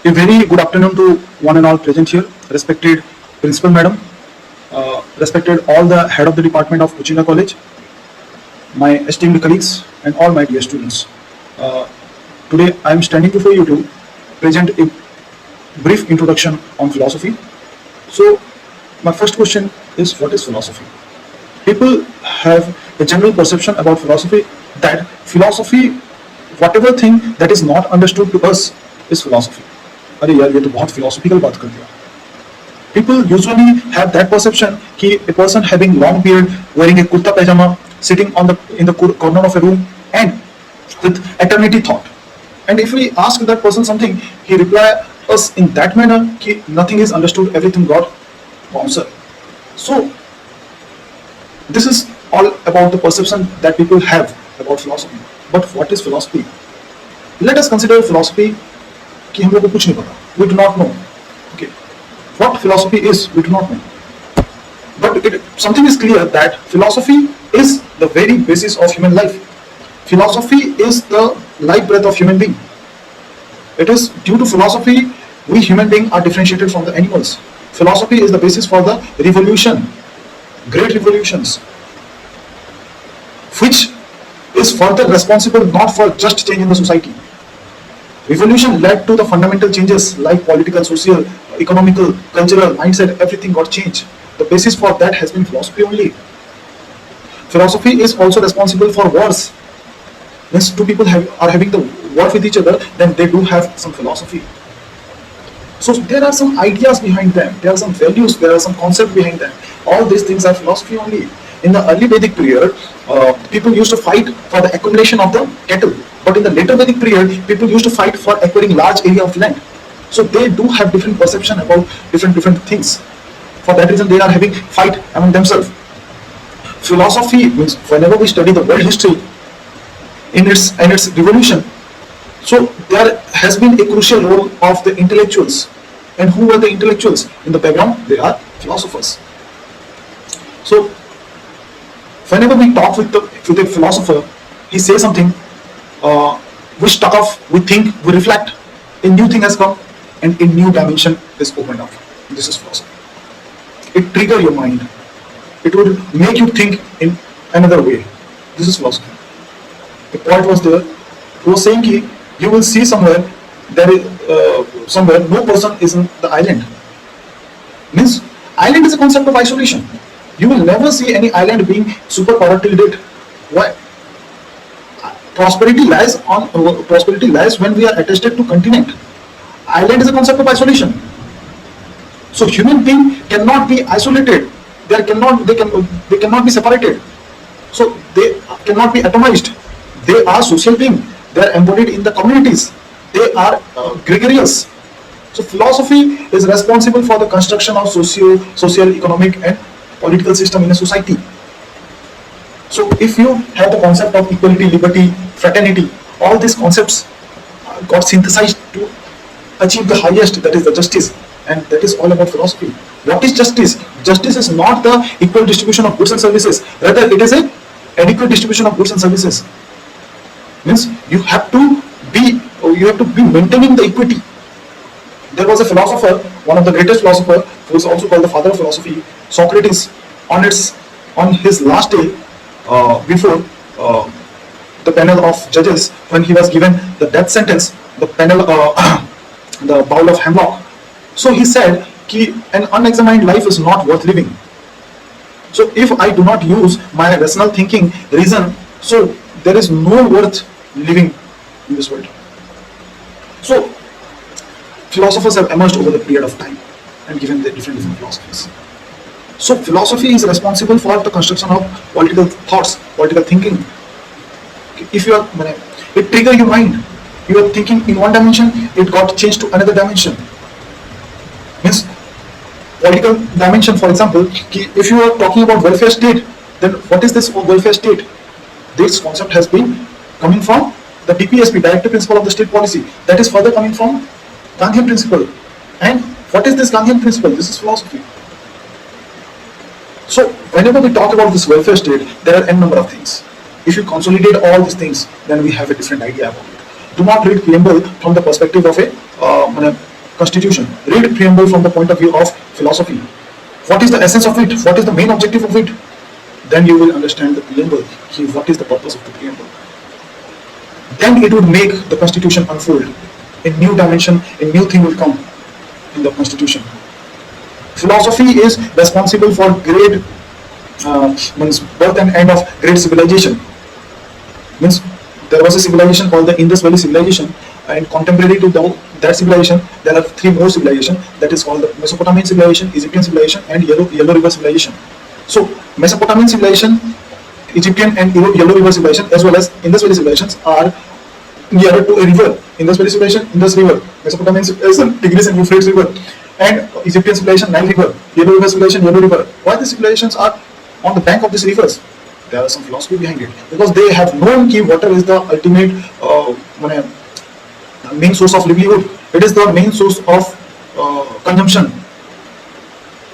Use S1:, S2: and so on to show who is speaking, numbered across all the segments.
S1: A very good afternoon to one and all present here, respected Principal Madam, respected all the head of the department of Uchina College, my esteemed colleagues, and all my dear students. Uh, Today I am standing before you to present a brief introduction on philosophy. So, my first question is, what is philosophy? People have a general perception about philosophy that philosophy, whatever thing that is not understood to us, is philosophy. अरे यार ये तो बहुत philosophical बात कर दिया. People usually have that perception कि a person having long beard, wearing a kurta pajama, sitting on the in the corner of a room and with eternity thought. And if we ask that person something, he reply us in that manner कि nothing is understood, everything got answered. So this is all about the perception that people have about philosophy. But what is philosophy? Let us consider philosophy कि हम लोग को कुछ नहीं पता. We do not know. Okay. What philosophy is, we do not know. But something is clear that philosophy is the very basis of human life. Philosophy is the life breath of human being. It is due to philosophy we human beings are differentiated from the animals. Philosophy is the basis for the revolution, great revolutions, which is further responsible not for just change in the society. Revolution led to the fundamental changes like political, social, economical, cultural, mindset, everything got changed. The basis for that has been philosophy only. Philosophy is also responsible for wars. When two people are having the war with each other, then they do have some philosophy. So there are some ideas behind them, there are some values, there are some concepts behind them. All these things are philosophy only. In the early Vedic period, people used to fight for the accumulation of the cattle. But in the later Vedic period, people used to fight for acquiring large area of land. So they do have different perception about different things. For that reason, they are having fight among themselves. Philosophy means whenever we study the world history in its revolution, so there has been a crucial role of the intellectuals. And who were the intellectuals? In the background, they are philosophers. So whenever we talk with a philosopher, he says something, we stuck off, we think, we reflect, a new thing has come and a new dimension is opened up. This is philosophy. It triggers your mind. It would make you think in another way. This is philosophy. The point was there, he was saying कि you will see somewhere, there is somewhere no person is in the island. Means island is a concept of isolation. You will never see any island being superpower till date. Why? Prosperity lies when we are attached to continent. Island is a concept of isolation. So human being cannot be isolated. They cannot be separated. So they cannot be atomized. They are social beings. They are embodied in the communities. They are gregarious. So philosophy is responsible for the construction of social, economic and political system in a society. So if you have the concept of equality, liberty, fraternity, all these concepts got synthesized to achieve the highest, that is the justice, and that is all about philosophy. What is justice? Justice is not the equal distribution of goods and services, rather it is a adequate distribution of goods and services. Means you have to be maintaining the equity. There was a philosopher, one of the greatest philosophers, who is also called the father of philosophy, Socrates. On his last day, before the panel of judges, when he was given the death sentence, the bowl of hemlock. So he said, "Ki an unexamined life is not worth living." So if I do not use my rational thinking, reason, so there is no worth living in this world. So philosophers have emerged over the period of time and given the different philosophies. So philosophy is responsible for the construction of political thoughts, political thinking. If you are, it triggers your mind. You are thinking in one dimension, it got changed to another dimension. Means political dimension, for example, if you are talking about welfare state, then what is this welfare state? This concept has been coming from the DPSP, Directive Principle of the State Policy. That is further coming from Gandhian Principle. And what is this Gandhian Principle? This is philosophy. So whenever we talk about this welfare state, there are n number of things. If you consolidate all these things, then we have a different idea about it. Do not read preamble from the perspective of a Constitution. Read preamble from the point of view of philosophy. What is the essence of it? What is the main objective of it? Then you will understand the preamble. What is the purpose of the preamble? Then it would make the Constitution unfold. A new dimension, a new thing will come in the Constitution. Philosophy is responsible for great means birth and end of great civilization. Means there was a civilization called the Indus Valley civilization, and contemporary to that civilization there are three more civilizations, that is called the Mesopotamian civilization, Egyptian civilization, and Yellow River civilization. So Mesopotamian civilization, Egyptian and Yellow River civilization, as well as Indus Valley civilizations are nearer to a river. Indus Valley civilization, Indus River; Mesopotamian civilization, Tigris and Euphrates River; and Egyptian civilization, Nile River; Yellow River civilization, Yellow River. Why the civilizations are on the bank of these rivers? There is some philosophy behind it, because they have known that water is the ultimate main source of livelihood. It is the main source of consumption.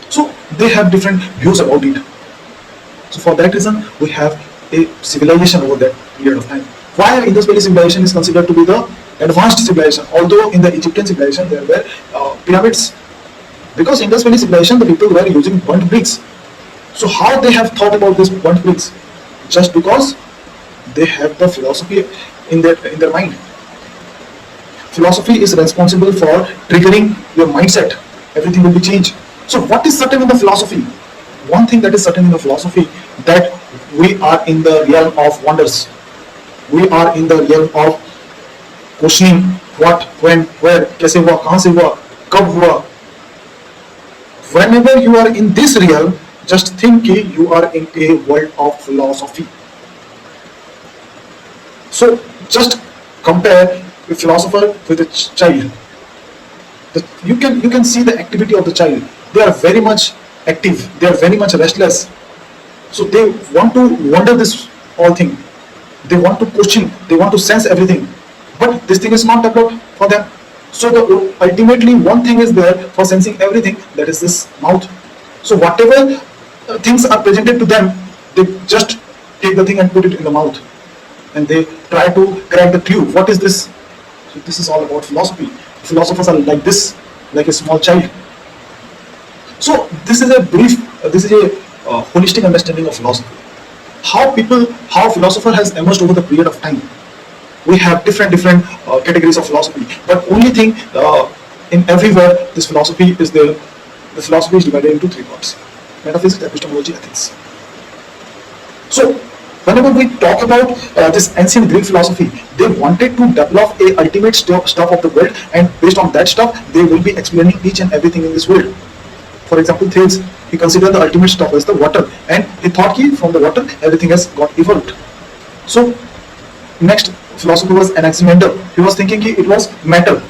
S1: So they have different views about it. So for that reason, we have a civilization over that period of time. Why Indus Valley civilization is considered to be the advanced civilization, although in the Egyptian civilization there were pyramids. Because Indus Valley civilization, the people were using burnt bricks. So how they have thought about this burnt bricks? Just because they have the philosophy in their mind. Philosophy is responsible for triggering your mindset. Everything will be changed. So what is certain in the philosophy? One thing that is certain in the philosophy, that we are in the realm of wonders. We are in the realm of questioning what, when, where, कैसे हुआ, कहाँ से हुआ, कब हुआ. Whenever you are in this realm, just think you are in a world of philosophy. So just compare a philosopher with a child. You can see the activity of the child. They are very much active. They are very much restless. So they want to wonder this all thing. They want to question. They want to sense everything. But this thing is not developed for them. So ultimately one thing is there for sensing everything, that is this mouth. So whatever things are presented to them, they just take the thing and put it in the mouth, and they try to crack the clue. What is this? So this is all about philosophy. Philosophers are like this, like a small child. So this is a brief, this is a holistic understanding of philosophy. How philosopher has emerged over the period of time. We have different categories of philosophy, but only thing in everywhere this philosophy is there. The philosophy is divided into three parts: metaphysics, epistemology, ethics. So whenever we talk about this ancient Greek philosophy, they wanted to develop a ultimate stuff of the world, and based on that stuff they will be explaining each and everything in this world. For example, Thales, he considered the ultimate stuff as the water, and he thought from the water everything has got evolved. So next philosopher was Anaximander. He was thinking it was matter.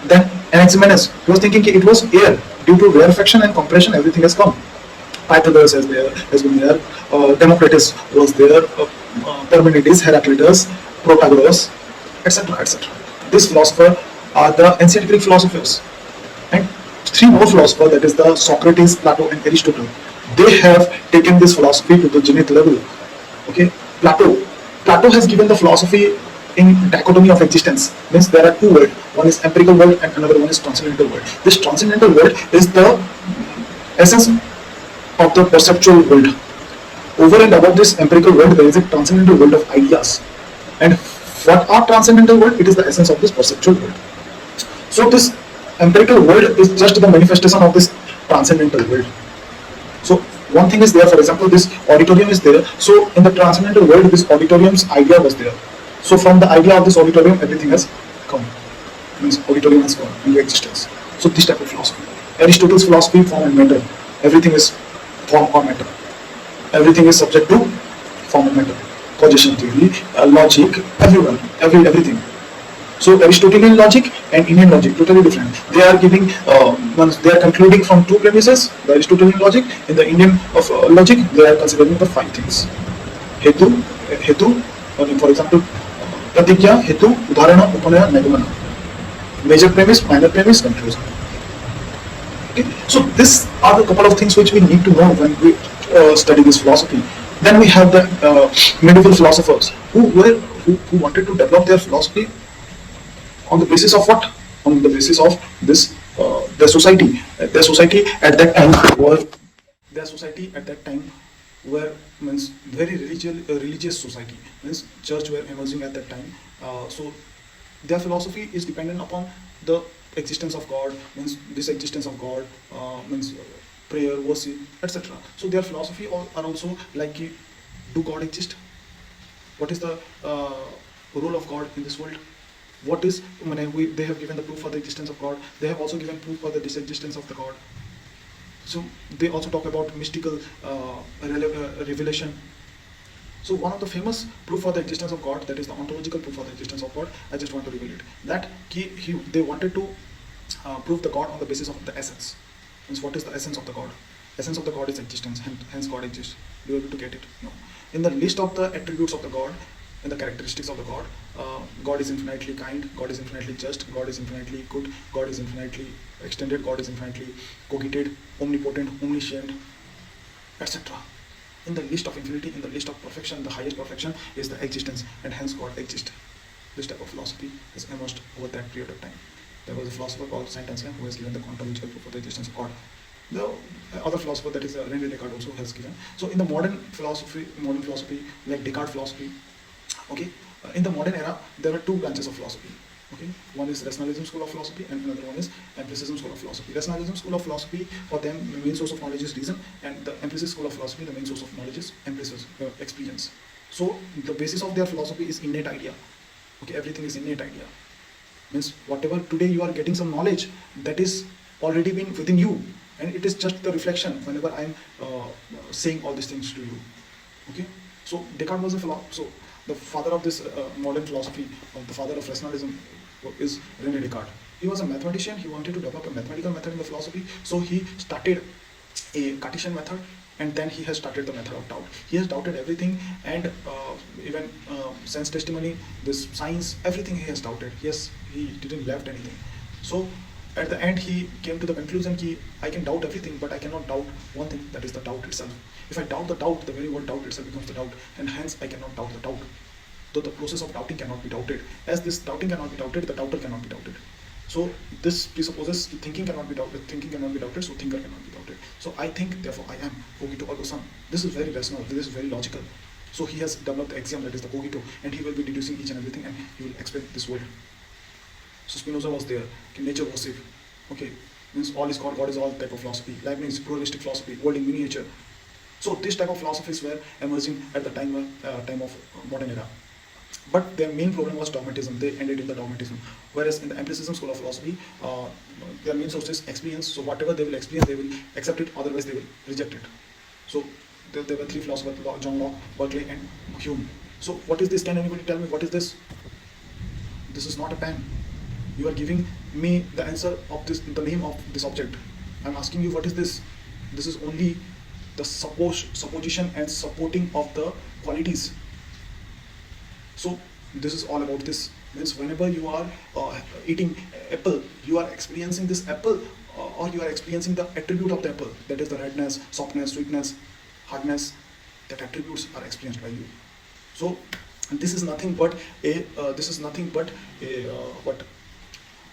S1: Then Anaximenes, he was thinking it was air. Due to rarefaction and compression, everything has come. Pythagoras has been there. Democritus was there. Parmenides, Heraclitus, Protagoras, etc., etc. These philosophers are the ancient Greek philosophers. And three more philosophers, that is the Socrates, Plato, and Aristotle. They have taken this philosophy to the zenith level. Okay, Plato has given the philosophy in dichotomy of existence. Means there are two worlds. One is empirical world and another one is transcendental world. This transcendental world is the essence of the perceptual world. Over and above this empirical world, there is a transcendental world of ideas. And what are transcendental world? It is the essence of this perceptual world. So this empirical world is just the manifestation of this transcendental world. So one thing is there, for example, this auditorium is there. So in the transcendental world, this auditorium's idea was there. So from the idea of this auditorium, everything has come. Means auditorium has come into existence. So this type of philosophy. Aristotle's philosophy, form and matter. Everything is form or matter. Everything is subject to form and matter. Causation theory, logic, everything. So Aristotelian logic and Indian logic, totally different. They are giving, they are concluding from two premises. The Aristotelian logic, in the Indian logic, they are considering the five things. Hetu, for example, Pratigya, Hetu, Udharana, Upanaya, Nigamana. Major premise, minor premise, conclusion. Okay. So these are the couple of things which we need to know when we study this philosophy. Then we have the medieval philosophers who wanted to develop their philosophy on the basis of what? on the basis of this their society. Their society at that time were their society at that time were means very religious society, means church were emerging at that time. So their philosophy is dependent upon the existence of God, means this existence of God means prayer, worship, etc. So their philosophy are also like, do God exist? What is the role of God in this world? What is, they have given the proof for the existence of God, they have also given proof for the disexistence of the God. So they also talk about mystical revelation. So one of the famous proof for the existence of God, that is the ontological proof for the existence of God, I just want to reveal it. That they wanted to prove the God on the basis of the essence. Means what is the essence of the God? Essence of the God is existence, hence God exists. Do you able to get it? No. In the list of the attributes of the God, in the characteristics of the God, God is infinitely kind, God is infinitely just, God is infinitely good, God is infinitely extended, God is infinitely cogitate, omnipotent, omniscient, etc. In the list of infinity, in the list of perfection, the highest perfection is the existence, and hence God exists. This type of philosophy has emerged over that period of time. There was a philosopher called Saint Anselm who has given the ontological proof of the existence of God. The other philosopher, that is René Descartes, also has given. So in the modern philosophy like Descartes philosophy, okay, in the modern era there are two branches of philosophy. Okay, one is rationalism school of philosophy and another one is empiricism school of philosophy. Rationalism school of philosophy, for them the main source of knowledge is reason, and the empiricist school of philosophy, the main source of knowledge is experience. So the basis of their philosophy is innate idea. Okay, everything is innate idea. Means whatever today you are getting some knowledge, that is already been within you, and it is just the reflection whenever I am saying all these things to you. Okay, so Descartes was a philosopher. So the father of this modern philosophy, or the father of rationalism, is René Descartes. He was a mathematician. He wanted to develop a mathematical method in the philosophy, so he started a Cartesian method, and then he has started the method of doubt. He has doubted everything, and even sense testimony, this science, everything he has doubted. He didn't left anything. So at the end he came to the conclusion that I can doubt everything, but I cannot doubt one thing, that is the doubt itself. If I doubt the doubt, the very word doubt itself becomes the doubt, and hence I cannot doubt the doubt. Though the process of doubting cannot be doubted. As this doubting cannot be doubted, the doubter cannot be doubted. So this presupposes thinking cannot be doubted, so thinker cannot be doubted. So I think, therefore I am, cogito ergo sum. This is very rational, this is very logical. So he has developed the axiom, that is the cogito, and he will be deducing each and everything, and he will explain this world. So Spinoza was there, nature worship, okay, means all is God, God is all type of philosophy. Leibniz, pluralistic philosophy, world in miniature. So this type of philosophies were emerging at the time of modern era. But their main problem was dogmatism. They ended in the dogmatism. Whereas in the empiricism school of philosophy, their main source is experience. So whatever they will experience, they will accept it, otherwise they will reject it. So there were three philosophers, John Locke, Berkeley, and Hume. So what is this? Can anybody tell me what is this? This is not a pen. You are giving me the answer of this, the name of this object. I'm asking you what is this? This is only the supposition and supporting of the qualities. So this is all about this. Means whenever you are eating apple, you are experiencing this apple, or you are experiencing the attribute of the apple, that is the redness, softness, sweetness, hardness. That attributes are experienced by you. So this is nothing but a what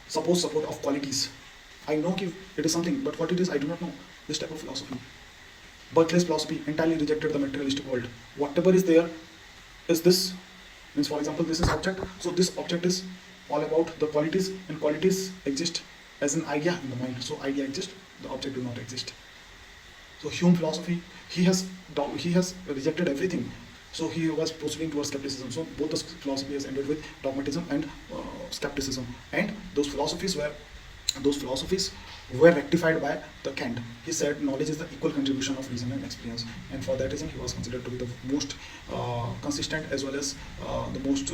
S1: supposed support of qualities. I know it is something, but what it is I do not know. This type of philosophy. Berkeley's philosophy entirely rejected the materialistic world. Whatever is there is this. Means, for example, this is object. So this object is all about the qualities, and qualities exist as an idea in the mind. So idea exists, the object do not exist. So Hume philosophy, he has rejected everything. So he was proceeding towards skepticism. So both the philosophy has ended with dogmatism and skepticism. And those philosophies were rectified by the Kant. He said knowledge is the equal contribution of reason and experience, and for that reason he was considered to be the most consistent, as well as the most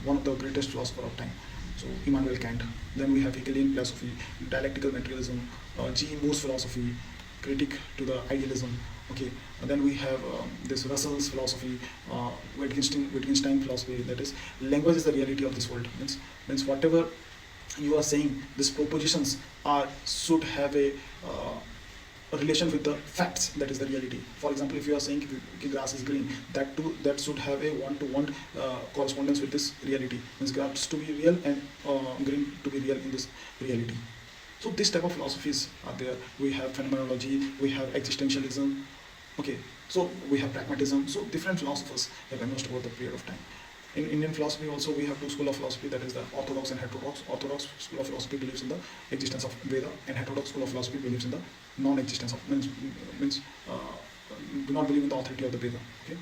S1: one of the greatest philosopher of time. So Immanuel Kant. Then we have Hegelian philosophy, dialectical materialism, G. E. Moore's philosophy, critique to the idealism. Okay, and then we have this Russell's philosophy, Wittgenstein philosophy, that is language is the reality of this world. Means whatever you are saying, these propositions should have a a relation with the facts, that is the reality. For example, if you are saying grass is green, that should have a one-to-one correspondence with this reality, means grass to be real and green to be real in this reality. So this type of philosophies are there. We have phenomenology, we have existentialism, okay, so we have pragmatism. So different philosophers have emerged over the period of time. In Indian philosophy also we have two schools of philosophy, that is the orthodox and heterodox. Orthodox school of philosophy believes in the existence of Veda, and heterodox school of philosophy believes in the non-existence of, means do not believe in the authority of the Veda. Okay.